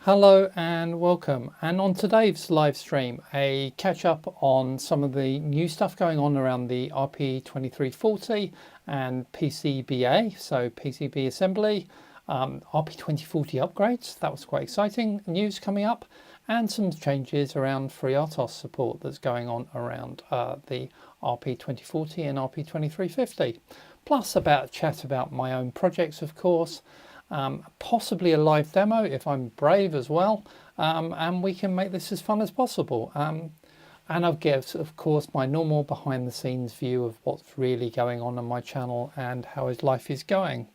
Hello and welcome. And on today's live stream, a catch up on some of the new stuff going on around the RP2340 and PCBA, so PCB assembly, RP2040 upgrades. That was quite exciting news coming up, and some changes around FreeRTOS support that's going on around the RP2040 and RP2350. Plus a chat about my own projects, of course. Possibly a live demo if I'm brave as well, and we can make this as fun as possible. And I'll give, of course, my normal behind the scenes view of what's really going on my channel and how his life is going.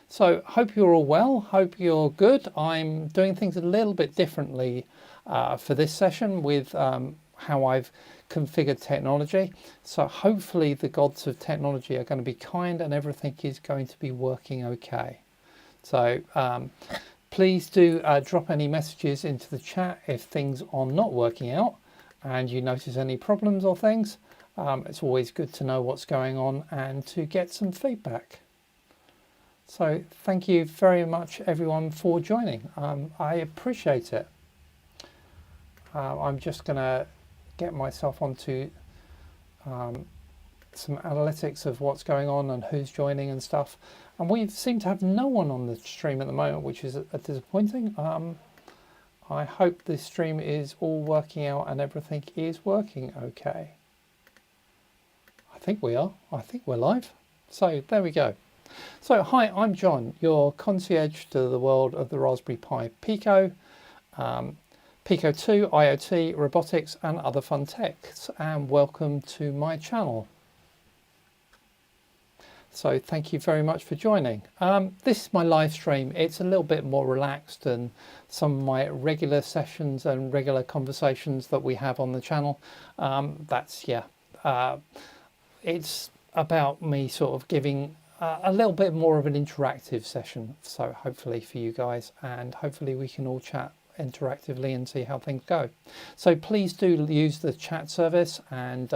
So hope you're all well, hope you're good. I'm doing things a little bit differently for this session with how I've configured technology. So hopefully the gods of technology are going to be kind and everything is going to be working okay. So please do drop any messages into the chat if things are not working out and you notice any problems or things. It's always good to know what's going on and to get some feedback. So thank you very much everyone for joining. I appreciate it. I'm just going to get myself onto some analytics of what's going on and who's joining and stuff. And we seem to have no one on the stream at the moment, which is disappointing. I hope this stream is all working out and everything is working okay. I think we are. I think we're live. So there we go. So hi, I'm John, your concierge to the world of the Raspberry Pi Pico, Pico 2, IoT, robotics and other fun techs, and welcome to my channel. So thank you very much for joining. This is my live stream. It's a little bit more relaxed than some of my regular sessions and regular conversations that we have on the channel. It's about me sort of giving a little bit more of an interactive session. So hopefully for you guys, and hopefully we can all chat interactively and see how things go. So please do use the chat service and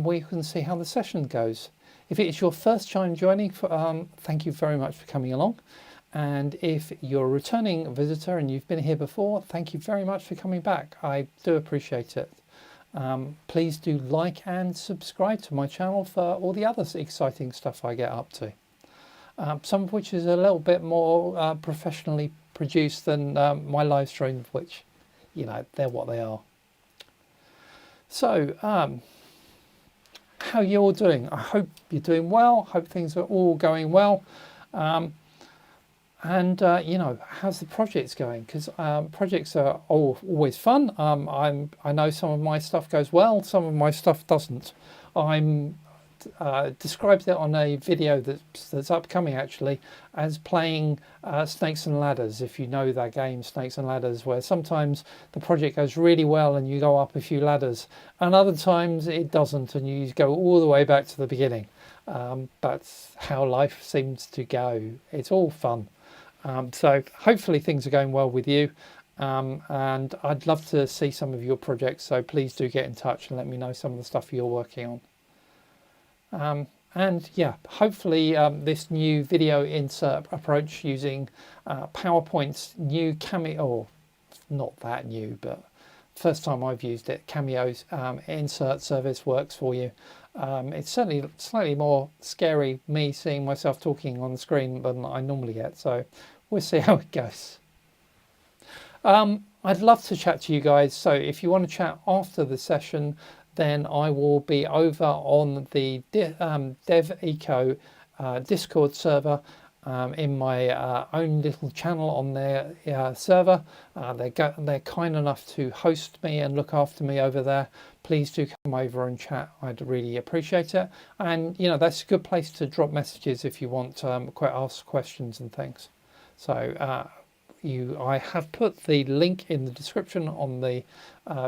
we can see how the session goes. If it's your first time joining, thank you very much for coming along. And if you're a returning visitor and you've been here before, thank you very much for coming back. I do appreciate it. Please do like and subscribe to my channel for all the other exciting stuff I get up to. Some of which is a little bit more professionally produced than my live stream, which, you know, they're what they are. So, how you all doing? I hope you're doing well. Hope things are all going well. You know, how's the projects going? Because projects are always fun. I know some of my stuff goes well, some of my stuff doesn't. I'm described it on a video that's upcoming actually as playing Snakes and Ladders, if you know that game, Snakes and Ladders, where sometimes the project goes really well and you go up a few ladders and other times it doesn't and you go all the way back to the beginning. That's how life seems to go. It's all fun. So hopefully things are going well with you, and I'd love to see some of your projects, so please do get in touch and let me know some of the stuff you're working on. And yeah, hopefully this new video insert approach using PowerPoint's new Cameo, or not that new, but first time I've used it, Cameo's insert service works for you. It's certainly slightly more scary, me seeing myself talking on the screen than I normally get, so we'll see how it goes. I'd love to chat to you guys, so if you want to chat after the session, then I will be over on the DevEco Discord server in my own little channel on their server. They're kind enough to host me and look after me over there. Please do come over and chat. I'd really appreciate it. And you know, that's a good place to drop messages if you want to ask questions and things. So I have put the link in the description on the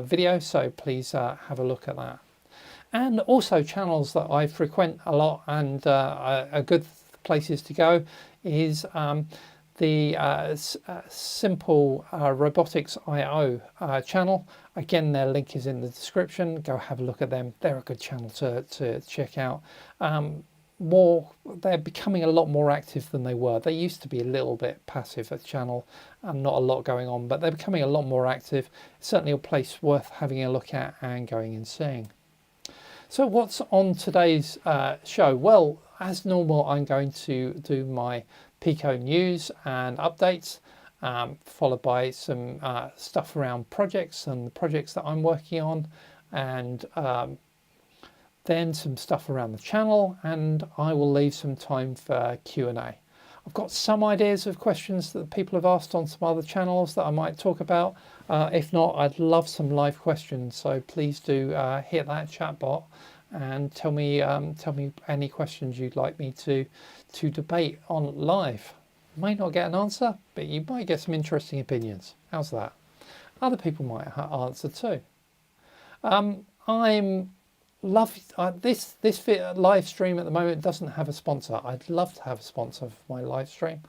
video, so please have a look at that. And also channels that I frequent a lot and are good places to go is the Simple Robotics IO channel. Again, their link is in the description. Go have a look at them. They're a good channel to check out. they're becoming a lot more active than they were. They used to be a little bit passive at the channel and not a lot going on, but they're becoming a lot more active. It's certainly a place worth having a look at and going and seeing. So what's on today's show? Well, as normal, I'm going to do my Pico news and updates, followed by some stuff around projects and the projects that I'm working on, and then some stuff around the channel, and I will leave some time for Q&A. I've got some ideas of questions that people have asked on some other channels that I might talk about. If not, I'd love some live questions, so please do hit that chat bot and tell me any questions you'd like me to debate on live. Might not get an answer, but you might get some interesting opinions. How's that? Other people might answer too. This live stream at the moment doesn't have a sponsor. I'd love to have a sponsor for my live stream.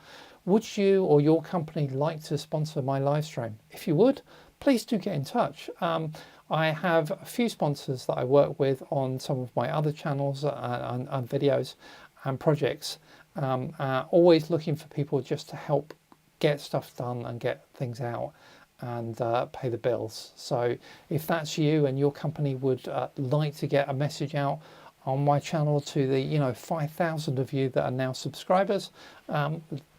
Would you or your company like to sponsor my live stream? If you would, please do get in touch. I have a few sponsors that I work with on some of my other channels and videos and projects. Always looking for people just to help get stuff done and get things out and pay the bills. So if that's you and your company would like to get a message out on my channel to the 5,000 of you that are now subscribers,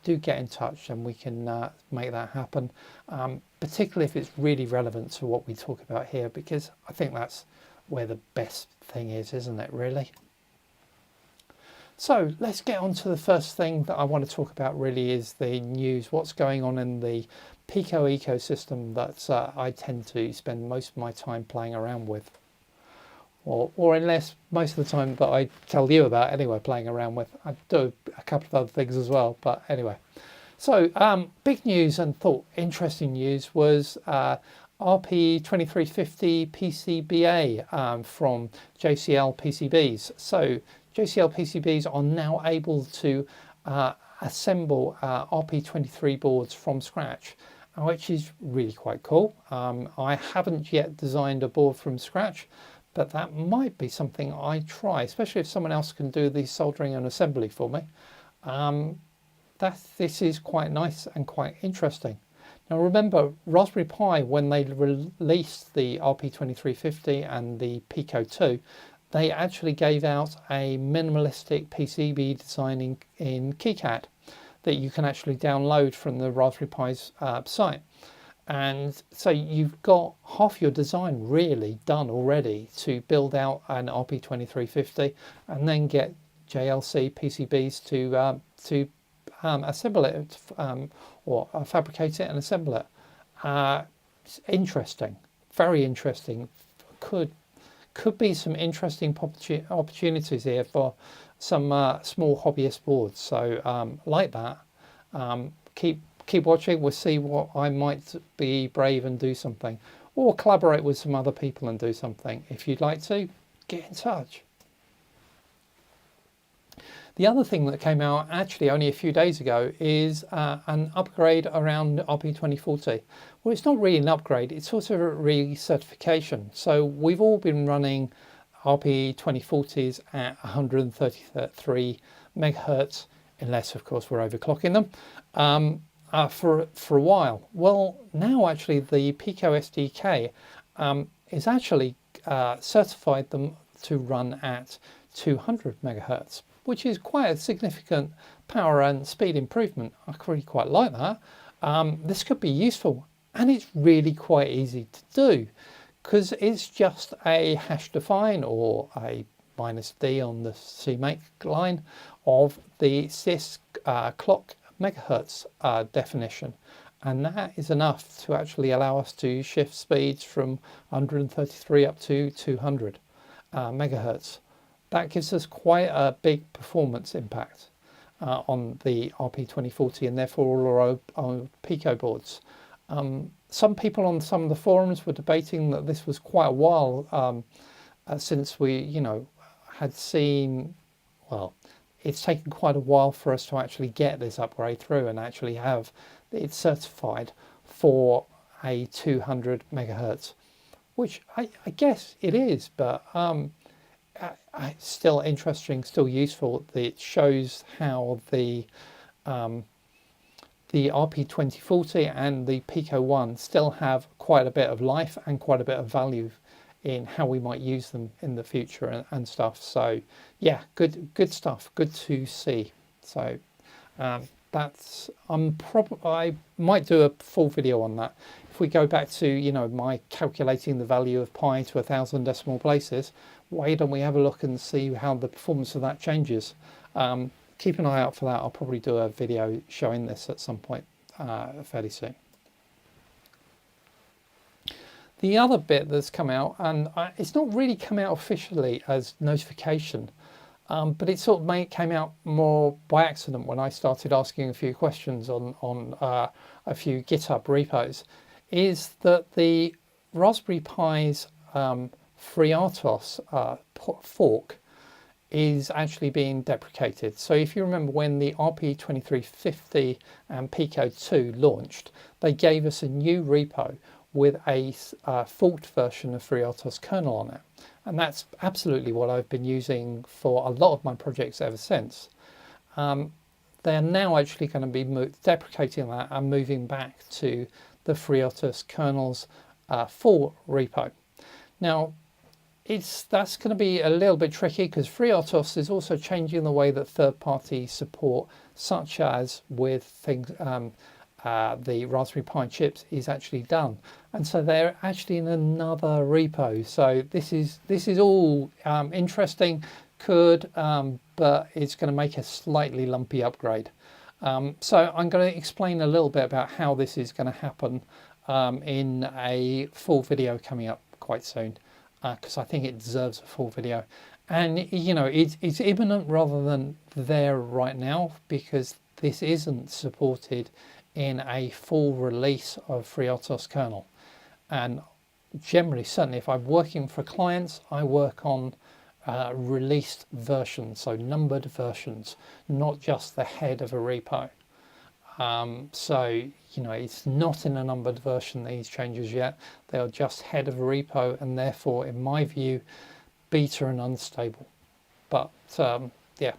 do get in touch and we can make that happen, particularly if it's really relevant to what we talk about here, because I think that's where the best thing is, isn't it, really? So let's get on to the first thing that I want to talk about, really, is the news, what's going on in the Pico ecosystem that I tend to spend most of my time playing around with, or unless most of the time that I tell you about anyway, playing around with. I do a couple of other things as well, but anyway. So big news and thought interesting news was RP2040 PCBA from JCL PCBs. So JCL PCBs are now able to assemble RP23 boards from scratch, which is really quite cool. I haven't yet designed a board from scratch, but that might be something I try, especially if someone else can do the soldering and assembly for me. This is quite nice and quite interesting. Now remember, Raspberry Pi, when they released the RP2350 and the Pico 2, they actually gave out a minimalistic PCB design in KiCad that you can actually download from the Raspberry Pi's site. And so you've got half your design really done already to build out an RP2350 and then get JLC PCBs to assemble it or fabricate it and assemble it. It's interesting, very interesting. Could be some interesting opportunities here for some small hobbyist boards. So like that, keep watching. We'll see what I might be brave and do something, or collaborate with some other people and do something. If you'd like to, get in touch. The other thing that came out actually only a few days ago is an upgrade around RP2040. Well, it's not really an upgrade, it's sort of a recertification. So we've all been running RP2040s at 133 megahertz, unless of course we're overclocking them, for a while. Well, now actually the Pico SDK is actually certified them to run at 200 megahertz, which is quite a significant power and speed improvement. I really quite like that. This could be useful, and it's really quite easy to do because it's just a hash define or a -D on the CMake line of the sys clock megahertz definition, and that is enough to actually allow us to shift speeds from 133 up to 200 megahertz. That gives us quite a big performance impact on the RP2040 and therefore all our Pico boards. Some people on some of the forums were debating that this was quite a while since we, had seen, well, it's taken quite a while for us to actually get this upgrade through and actually have it certified for a 200 megahertz, which I guess it is, but still interesting, still useful. It shows how the RP2040 and the Pico 1 still have quite a bit of life and quite a bit of value in how we might use them in the future and stuff. So yeah, good stuff, good to see. So that's I might do a full video on that. If we go back to, you know, my calculating the value of pi to 1,000 decimal places, why don't we have a look and see how the performance of that changes? Keep an eye out for that. I'll probably do a video showing this at some point fairly soon. The other bit that's come out, and it's not really come out officially as notification, but it sort of came out more by accident when I started asking a few questions on a few GitHub repos, is that the Raspberry Pi's FreeRTOS fork is actually being deprecated. So if you remember when the RP2040 and Pico 2 launched, they gave us a new repo with a forked version of FreeRTOS kernel on it. And that's absolutely what I've been using for a lot of my projects ever since. They're now actually going to be deprecating that and moving back to the FreeRTOS kernel's full repo. Now, that's going to be a little bit tricky because FreeRTOS is also changing the way that third-party support, such as with things, the Raspberry Pi chips, is actually done, and so they're actually in another repo. So this is all interesting, but it's going to make a slightly lumpy upgrade. So I'm going to explain a little bit about how this is going to happen in a full video coming up quite soon, because I think it deserves a full video. And you know, it's imminent rather than there right now, because this isn't supported in a full release of FreeRTOS kernel. And generally, certainly if I'm working for clients, I work on released versions, so numbered versions, not just the head of a repo. So, you know, it's not in a numbered version, these changes yet. They are just head of a repo, and therefore, in my view, beta and unstable. But yeah,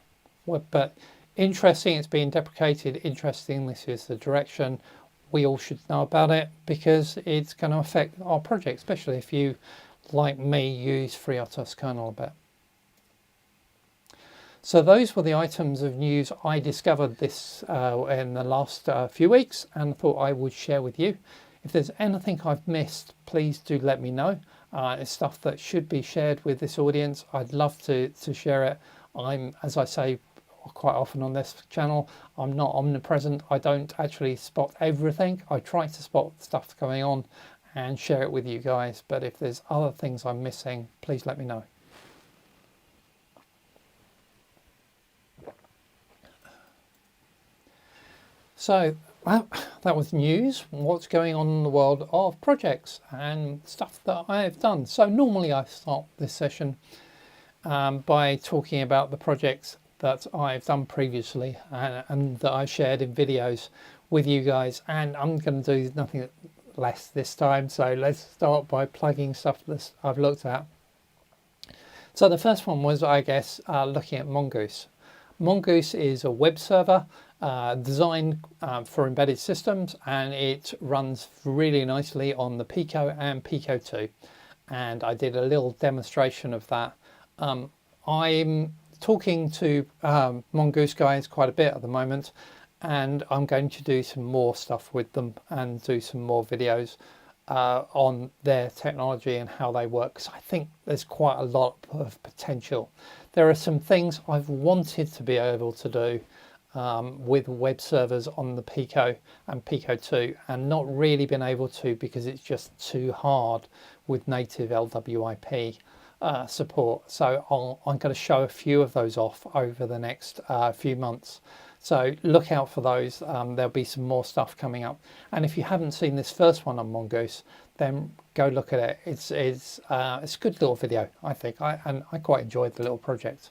but interesting, it's being deprecated. Interesting, this is the direction. We all should know about it because it's going to affect our project, especially if you, like me, use FreeRTOS kernel a bit. So those were the items of news I discovered this in the last few weeks and thought I would share with you. If there's anything I've missed, please do let me know. It's stuff that should be shared with this audience. I'd love to share it. As I say quite often on this channel, I'm not omnipresent. I don't actually spot everything. I try to spot stuff going on and share it with you guys. But if there's other things I'm missing, please let me know. So that was news, what's going on in the world of projects and stuff that I have done. So normally I start this session by talking about the projects that I've done previously and that I shared in videos with you guys, and I'm going to do nothing less this time. So let's start by plugging stuff that I've looked at. So the first one was, I guess, looking at Mongoose. Mongoose is a web server designed for embedded systems, and it runs really nicely on the Pico and Pico 2. And I did a little demonstration of that. I'm talking to Mongoose guys quite a bit at the moment, and I'm going to do some more stuff with them and do some more videos on their technology and how they work, because I think there's quite a lot of potential. There are some things I've wanted to be able to do with web servers on the Pico and Pico 2 and not really been able to because it's just too hard with native LWIP support. So I'm going to show a few of those off over the next few months. So look out for those. There'll be some more stuff coming up. And if you haven't seen this first one on Mongoose, then go look at it. It's a good little video, I think. And I quite enjoyed the little project.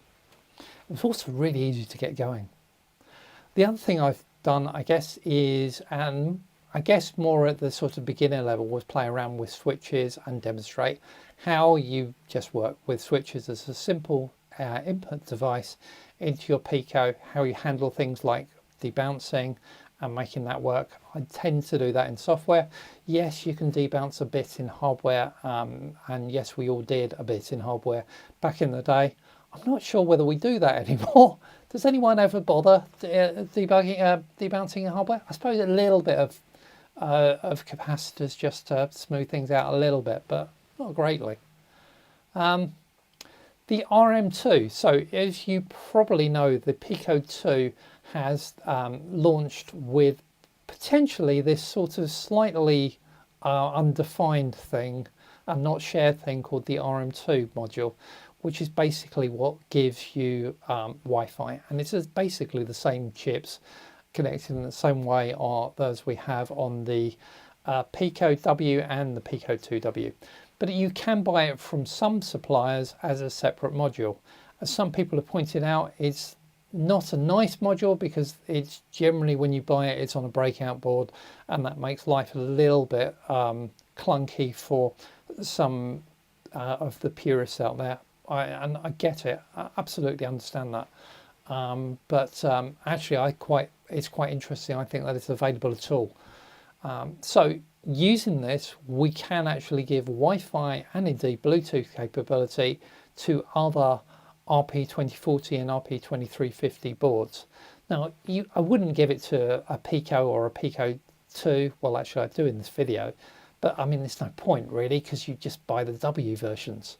It was also really easy to get going. The other thing I've done, I guess, is, and I guess more at the sort of beginner level was play around with switches and demonstrate how you just work with switches as a simple input device into your Pico, how you handle things like debouncing and making that work. I tend to do that in software. Yes, you can debounce a bit in hardware, and yes, we all did a bit in hardware back in the day. I'm not sure whether we do that anymore. Does anyone ever bother debouncing in hardware? I suppose a little bit of capacitors just to smooth things out a little bit, but not greatly. The RM2, so as you probably know, the Pico 2 has launched with potentially this sort of slightly undefined thing, and not shared thing, called the RM2 module, which is basically what gives you Wi-Fi, and it's basically the same chips connected in the same way as we have on the Pico W and the Pico 2W. But you can buy it from some suppliers as a separate module. As some people have pointed out, it's not a nice module because it's generally, when you buy it, it's on a breakout board, and that makes life a little bit clunky for some of the purists out there. And I get it, I absolutely understand that. But actually, it's quite interesting. I think that it's available at all. So using this, we can actually give Wi-Fi and indeed Bluetooth capability to other RP2040 and RP2350 boards. Now, I wouldn't give it to a Pico or a Pico 2. Well, actually, I do in this video, but I mean, there's no point really, because you just buy the W versions.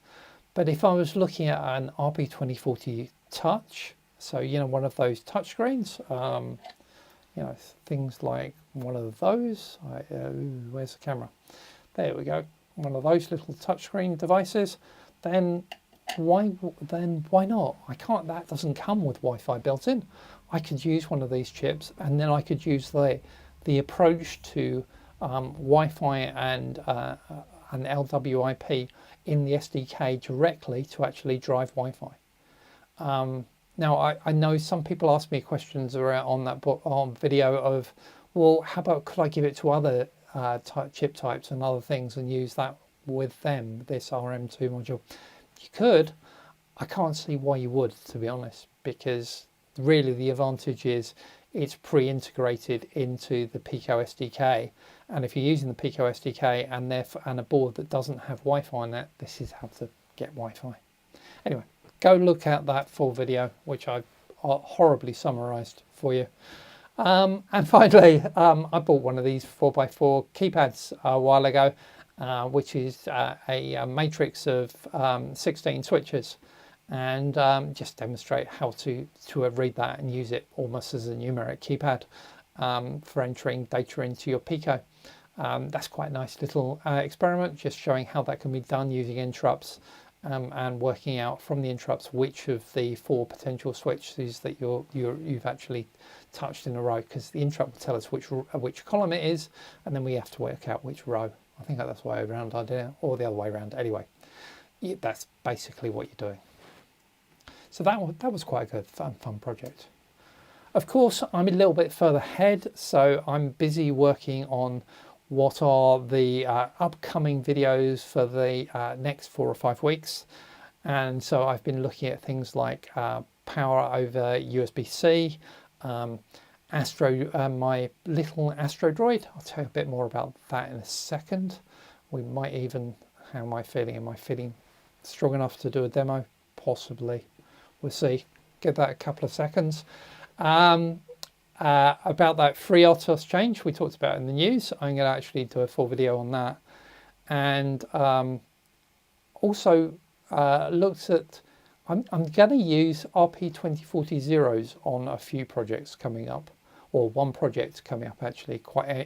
But if I was looking at an RP2040 Touch, so one of those touch screens, things like one of those. Where's the camera? There we go. One of those little touchscreen devices. Then why not? That doesn't come with Wi-Fi built in. I could use one of these chips, and then I could use the approach to Wi-Fi and LWIP in the SDK directly to actually drive Wi-Fi. Now, I know some people ask me questions around on video of, well, how about could I give it to other chip types and other things and use that with them, this RM2 module? You could. I can't see why you would, to be honest, because really the advantage is it's pre-integrated into the Pico SDK, and if you're using the Pico SDK and a board that doesn't have Wi-Fi on it, this is how to get Wi-Fi. Anyway, go look at that full video, which I've horribly summarized for you. And finally, I bought one of these 4x4 keypads a while ago, which is a matrix of 16 switches, and just demonstrate how to read that and use it almost as a numeric keypad for entering data into your Pico. That's quite a nice little experiment, just showing how that can be done using interrupts, and working out from the interrupts which of the 4 potential switches that you've actually touched in a row, because the interrupt will tell us which column it is, and then we have to work out which row. I think that's the way around I did it, or the other way around. Anyway, that's basically what you're doing. So that was quite a good fun project. Of course, I'm a little bit further ahead, so I'm busy working on what are the upcoming videos for the next 4 or 5 weeks. And so I've been looking at things like power over USB-C, my little Astro droid. I'll tell you a bit more about that in a second. We might even, how am I feeling? Am I feeling strong enough to do a demo? Possibly. We'll see. Give that a couple of seconds. About that FreeRTOS change we talked about in the news, I'm going to actually do a full video on that. And also looked at, I'm going to use RP2040 zeros on a few projects coming up, or one project coming up actually,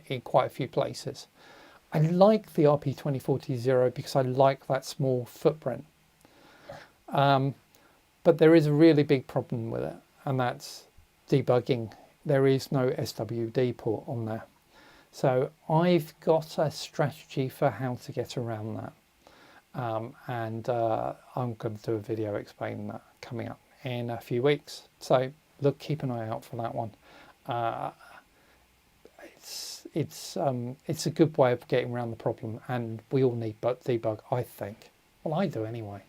in quite a few places. I like the RP2040 zero because I like that small footprint. But there is a really big problem with it, and that's debugging. There is no SWD port on there. So I've got a strategy for how to get around that. And I'm going to do a video explaining that coming up in a few weeks. So keep an eye out for that one. it's a good way of getting around the problem, and we all need debug, I think. Well, I do anyway.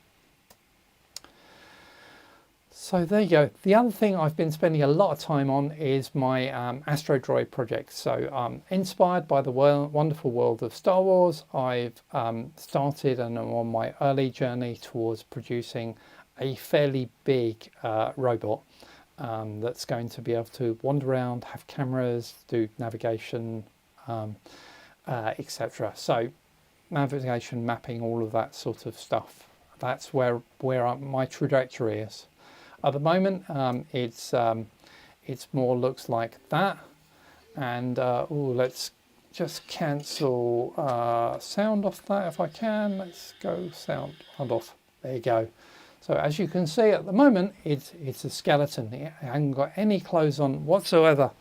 So there you go. The other thing I've been spending a lot of time on is my AstroDroid project. So inspired by the wonderful world of Star Wars, I've started and I'm on my early journey towards producing a fairly big robot that's going to be able to wander around, have cameras, do navigation, etc. So navigation, mapping, all of that sort of stuff. That's where my trajectory is. At the moment, it's more looks like that. And let's just cancel sound off that if I can. Let's go sound off. There you go. So as you can see at the moment, it's a skeleton. It hasn't got any clothes on whatsoever,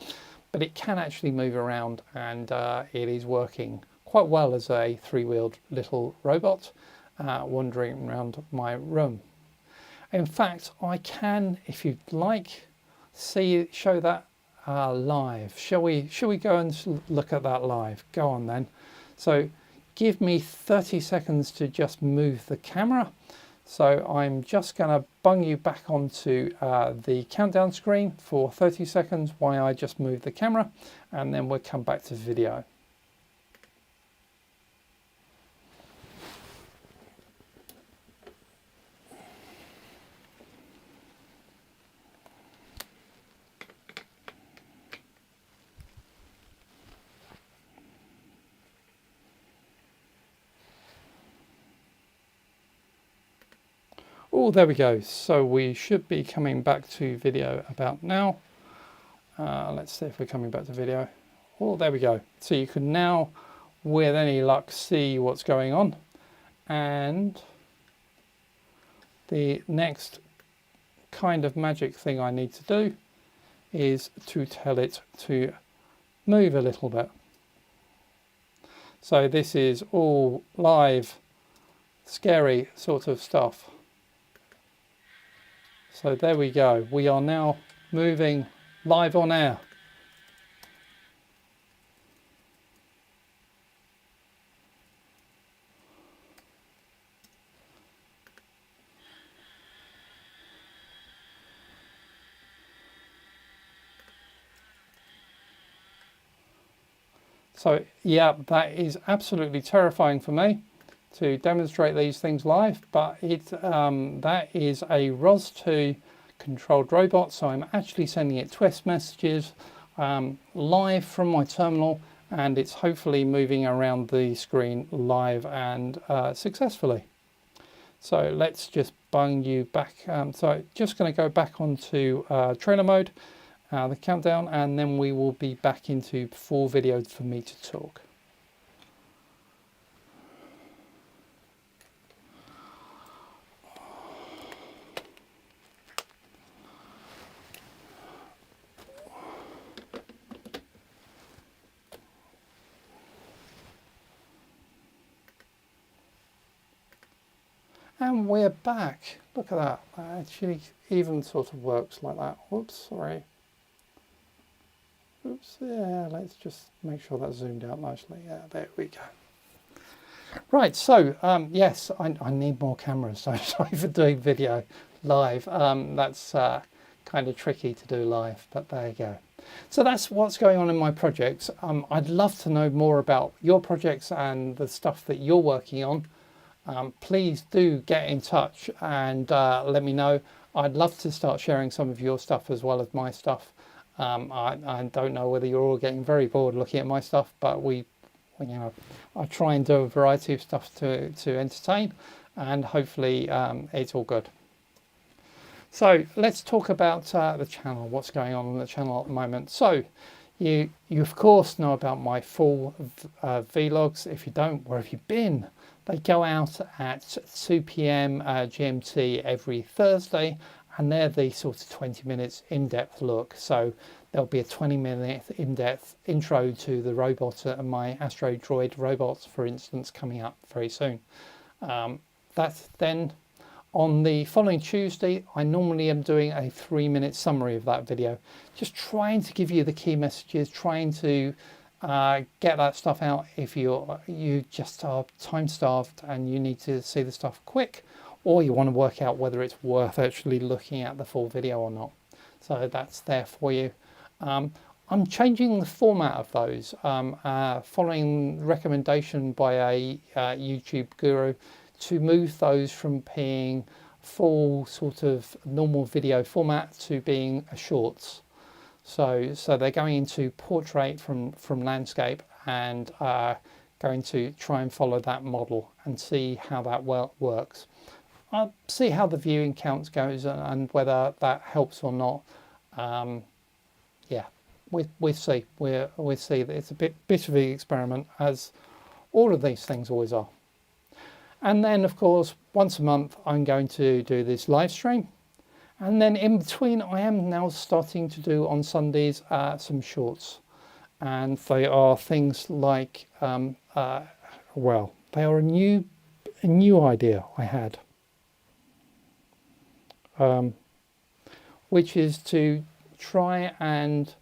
but it can actually move around, and it is working quite well as a three-wheeled little robot wandering around my room. In fact, I can, if you'd like, show that live. Shall we go and look at that live? Go on then. So give me 30 seconds to just move the camera. So I'm just going to bung you back onto the countdown screen for 30 seconds while I just move the camera, and then we'll come back to video. Oh, there we go. So we should be coming back to video about now. Let's see if we're coming back to video. Oh, there we go. So you can now, with any luck, see what's going on. And the next kind of magic thing I need to do is to tell it to move a little bit. So this is all live, scary sort of stuff. So there we go. We are now moving live on air. So yeah, that is absolutely terrifying for me to demonstrate these things live, but that is a ROS2 controlled robot, so I'm actually sending it twist messages live from my terminal, and it's hopefully moving around the screen live and successfully. So let's just bung you back. So just going to go back onto trailer mode, the countdown, and then we will be back into full video for me to talk. And we're back. Look at that. That actually even sort of works like that. Whoops, sorry. Oops, yeah, let's just make sure that's zoomed out nicely. Yeah, there we go. Right, so yes, I need more cameras. So sorry for doing video live. That's kind of tricky to do live, but there you go. So that's what's going on in my projects. I'd love to know more about your projects and the stuff that you're working on. Please do get in touch and let me know. I'd love to start sharing some of your stuff as well as my stuff. I don't know whether you're all getting very bored looking at my stuff, but I try and do a variety of stuff to entertain, and hopefully it's all good. So let's talk about the channel, what's going on the channel at the moment. So you of course know about my full vlogs. If you don't, where have you been? They go out at 2 p.m. GMT every Thursday, and they're the sort of 20 minutes in-depth look. So there'll be a 20-minute in-depth intro to the robot and my AstroDroid robots, for instance, coming up very soon. That's then on the following Tuesday. I normally am doing a 3-minute summary of that video, just trying to give you the key messages, trying to get that stuff out if you just are time starved and you need to see the stuff quick, or you want to work out whether it's worth actually looking at the full video or not. So that's there for you. I'm changing the format of those, following recommendation by a YouTube guru, to move those from being full sort of normal video format to being a shorts. So they're going into portrait from landscape, and going to try and follow that model and see how that works. I'll see how the viewing counts goes and whether that helps or not. Yeah, we'll see. We'll see. It's a bit of an experiment, as all of these things always are. And then, of course, once a month, I'm going to do this live stream. And then in between, I am now starting to do on Sundays some shorts. And they are things like, well, they are a new idea I had, which is to try and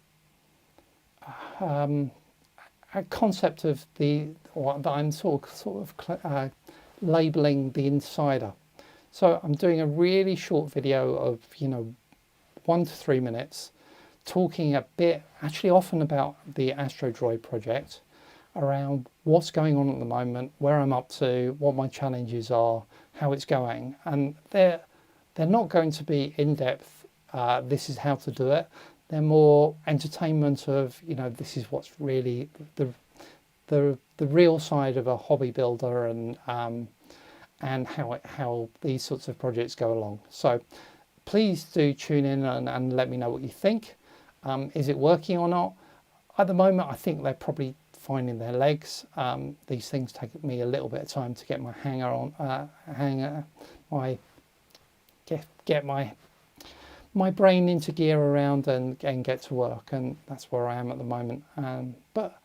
a concept of what I'm sort of labeling the insider. So I'm doing a really short video of 1 to 3 minutes, talking a bit, actually often about the AstroDroid project, around what's going on at the moment, where I'm up to, what my challenges are, how it's going. And they're not going to be in-depth, this is how to do it. They're more entertainment of, this is what's really the real side of a hobby builder, and how these sorts of projects go along. So please do tune in and let me know what you think. Is it working or not? At the moment, I think they're probably finding their legs. These things take me a little bit of time to get my get my brain into gear around and get to work, and that's where I am at the moment. But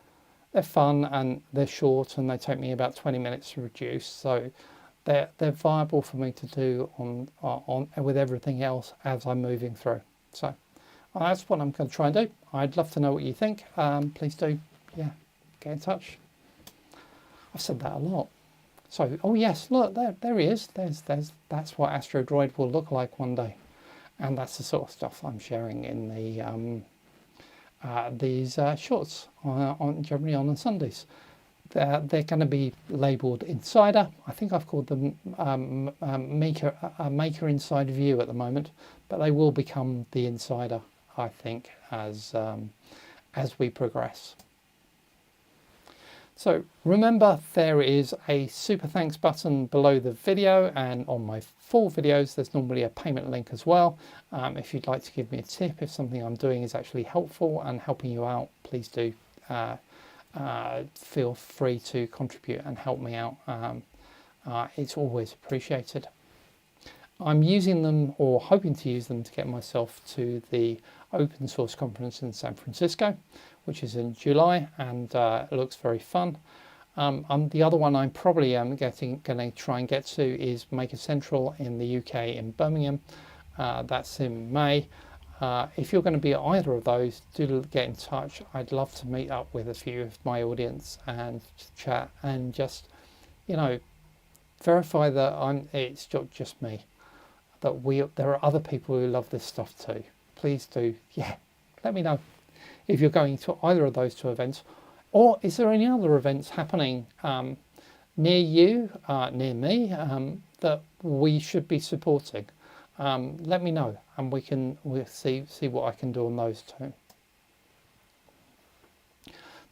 they're fun and they're short, and they take me about 20 minutes to produce, so they're viable for me to do on with everything else as I'm moving through. So that's what I'm going to try and do. I'd love to know what you think. Please do, yeah, get in touch. I've said that a lot. So, oh yes, look, there he is. That's what AstroDroid will look like one day, and that's the sort of stuff I'm sharing in the these shorts generally on Sundays. They're going to be labelled Insider. I think I've called them Maker Inside View at the moment, but they will become the Insider, I think, as we progress. So remember, there is a super thanks button below the video, and on my full videos there's normally a payment link as well. If you'd like to give me a tip, if something I'm doing is actually helpful and helping you out, please do feel free to contribute and help me out. It's always appreciated. I'm using them, or hoping to use them, to get myself to the open source conference in San Francisco, which is in July, and it looks very fun. The other one I'm probably going to try and get to is Maker Central in the UK in Birmingham. That's in May. If you're going to be at either of those, do get in touch. I'd love to meet up with a few of my audience and chat and just, verify that it's not just me, that there are other people who love this stuff too. Please do, yeah, let me know if you're going to either of those two events, or is there any other events happening near you, near me, that we should be supporting. Let me know, and we'll see what I can do on those too.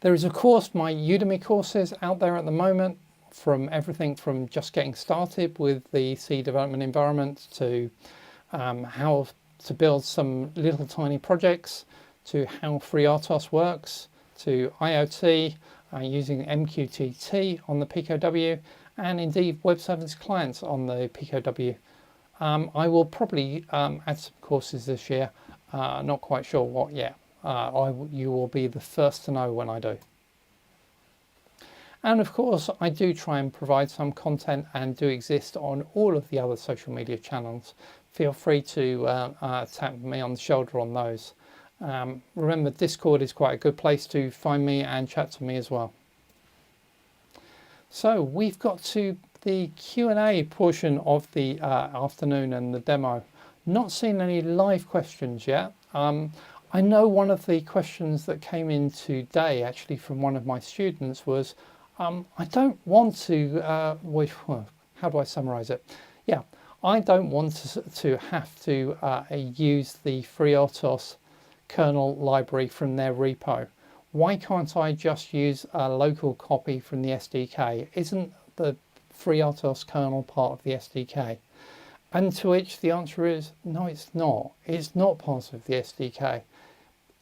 There is, of course, my Udemy courses out there at the moment, from everything from just getting started with the C development environment to how to build some little tiny projects, to how FreeRTOS works, to IoT, using MQTT on the PicoW, and indeed web service clients on the PicoW. I will probably add some courses this year, not quite sure what yet. You will be the first to know when I do. And of course, I do try and provide some content and do exist on all of the other social media channels. Feel free to tap me on the shoulder on those. Remember, Discord is quite a good place to find me and chat to me as well. So we've got to the Q&A portion of the afternoon and the demo. Not seen any live questions yet. I know one of the questions that came in today actually from one of my students was, I don't want to, how do I summarize it? Yeah, I don't want to have to use the FreeRTOS kernel library from their repo. Why can't I just use a local copy from the SDK? Isn't the FreeRTOS kernel part of the SDK? And to which the answer is, no, it's not. It's not part of the SDK.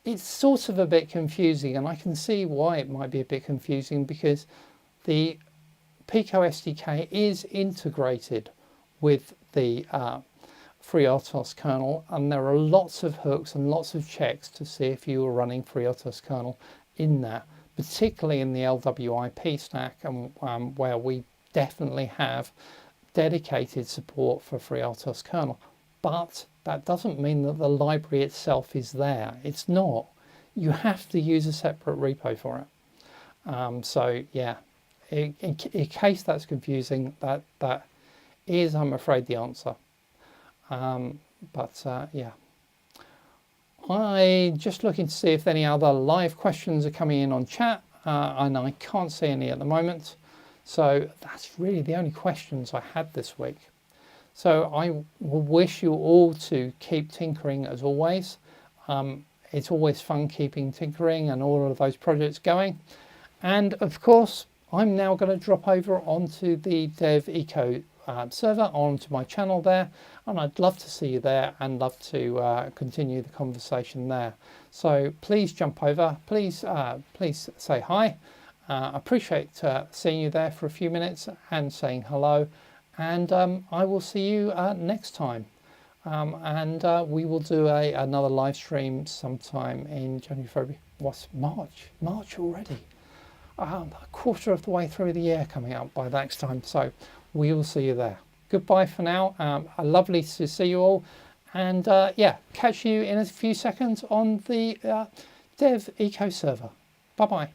It's sort of a bit confusing, and I can see why it might be a bit confusing, because the Pico SDK is integrated with the FreeRTOS kernel, and there are lots of hooks and lots of checks to see if you are running FreeRTOS kernel in that, particularly in the LWIP stack, and where we definitely have dedicated support for FreeRTOS kernel. But that doesn't mean that the library itself is there. It's not. You have to use a separate repo for it. So yeah, in case that's confusing, that is, I'm afraid, the answer. Yeah, I'm just looking to see if any other live questions are coming in on chat, and I can't see any at the moment. So that's really the only questions I had this week. So I will wish you all to keep tinkering as always. It's always fun keeping tinkering and all of those projects going. And of course, I'm now going to drop over onto the Dev Eco server, onto my channel there, and I'd love to see you there and love to continue the conversation there. So please jump over, please say hi. Appreciate seeing you there for a few minutes and saying hello, and I will see you next time, and we will do another live stream sometime in January, February. What's March already? A quarter of the way through the year coming up by next time, so we will see you there. Goodbye for now. Lovely to see you all, and yeah, catch you in a few seconds on the Dev Eco server. Bye bye.